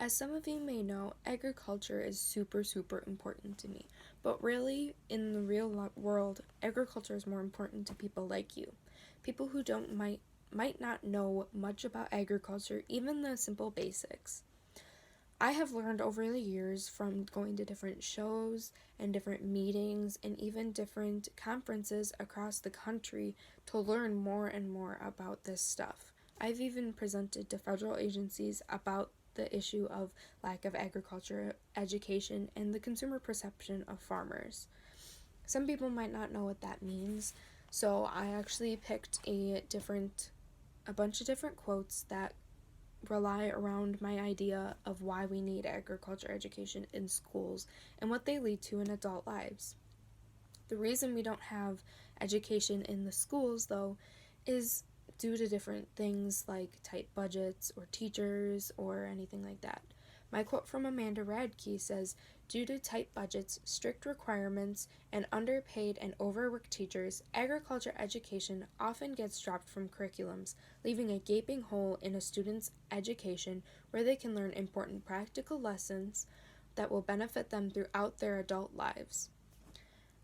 As some of you may know, agriculture is super important to me. But really, in the real world, agriculture is more important to people like you. People who don't might not know much about agriculture, even the simple basics. I have learned over the years from going to different shows and different meetings and even different conferences across the country to learn more and more about this stuff. I've even presented to federal agencies about the issue of lack of agriculture education and the consumer perception of farmers. Some people might not know what that means, so I actually picked a bunch of different quotes that rely around my idea of why we need agriculture education in schools and what they lead to in adult lives. The reason we don't have education in the schools, though, is due to different things like tight budgets or teachers or anything like that. My quote from Amanda Radke says, "Due to tight budgets, strict requirements, and underpaid and overworked teachers, agriculture education often gets dropped from curriculums, leaving a gaping hole in a student's education where they can learn important practical lessons that will benefit them throughout their adult lives."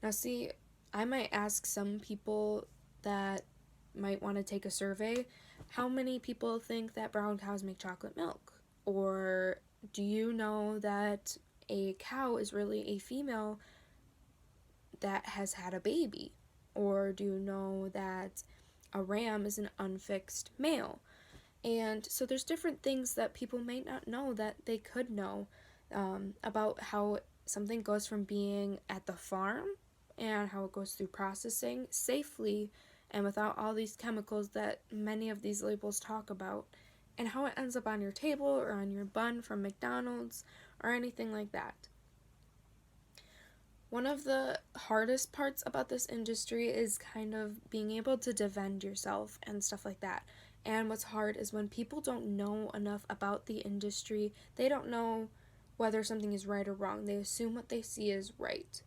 Now, see, I might ask some people that might want to take a survey, how many people think that brown cows make chocolate milk? Or do you know that a cow is really a female that has had a baby? Or do you know that a ram is an unfixed male? And so there's different things that people may not know that they could know about how something goes from being at the farm and how it goes through processing safely and without all these chemicals that many of these labels talk about, and how it ends up on your table or on your bun from McDonald's or anything like that. One of the hardest parts about this industry is kind of being able to defend yourself and stuff like that. And what's hard is when people don't know enough about the industry, they don't know whether something is right or wrong. They assume what they see is right.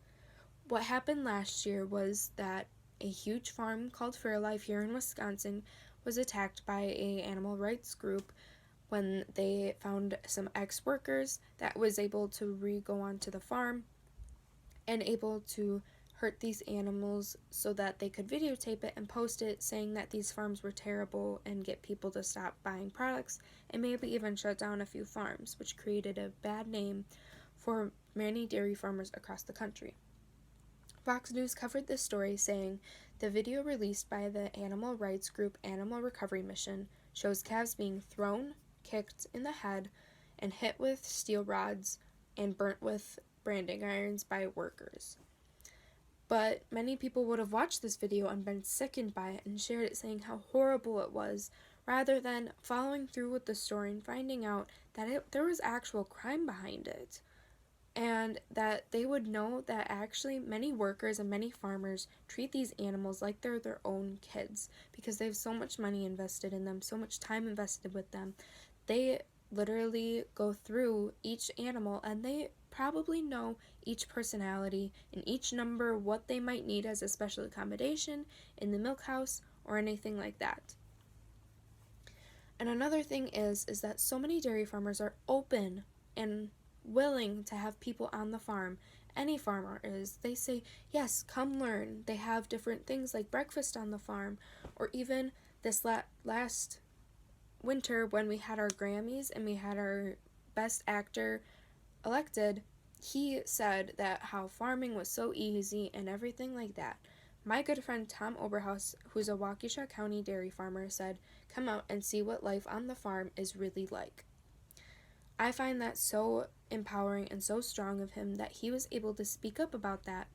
What happened last year was that a huge farm called Fairlife here in Wisconsin was attacked by an animal rights group when they found some ex-workers that was able to go onto the farm and able to hurt these animals so that they could videotape it and post it saying that these farms were terrible and get people to stop buying products and maybe even shut down a few farms, which created a bad name for many dairy farmers across the country. Fox News covered this story saying the video released by the animal rights group Animal Recovery Mission shows calves being thrown, kicked in the head, and hit with steel rods and burnt with branding irons by workers. But many people would have watched this video and been sickened by it and shared it saying how horrible it was, rather than following through with the story and finding out that there was actual crime behind it. And that they would know that actually many workers and many farmers treat these animals like they're their own kids because they have so much money invested in them, so much time invested with them. They literally go through each animal and they probably know each personality and each number, what they might need as a special accommodation in the milk house or anything like that. And another thing is that so many dairy farmers are open and willing to have people on the farm. Any farmer is. They say, yes, come learn. They have different things like breakfast on the farm, or even this last winter when we had our Grammys and we had our best actor elected, he said that how farming was so easy and everything like that. My good friend Tom Oberhaus, who's a Waukesha County dairy farmer, said, "Come out and see what life on the farm is really like." I find that so empowering and so strong of him that he was able to speak up about that.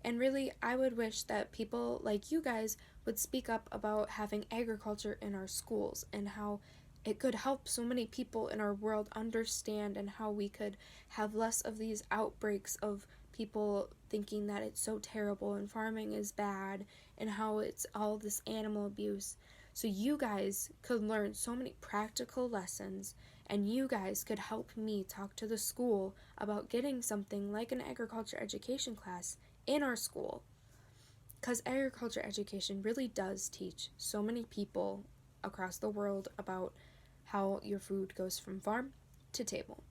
And really, I would wish that people like you guys would speak up about having agriculture in our schools and how it could help so many people in our world understand, and how we could have less of these outbreaks of people thinking that it's so terrible and farming is bad and how it's all this animal abuse. So you guys could learn so many practical lessons, and you guys could help me talk to the school about getting something like an agriculture education class in our school. Because agriculture education really does teach so many people across the world about how your food goes from farm to table.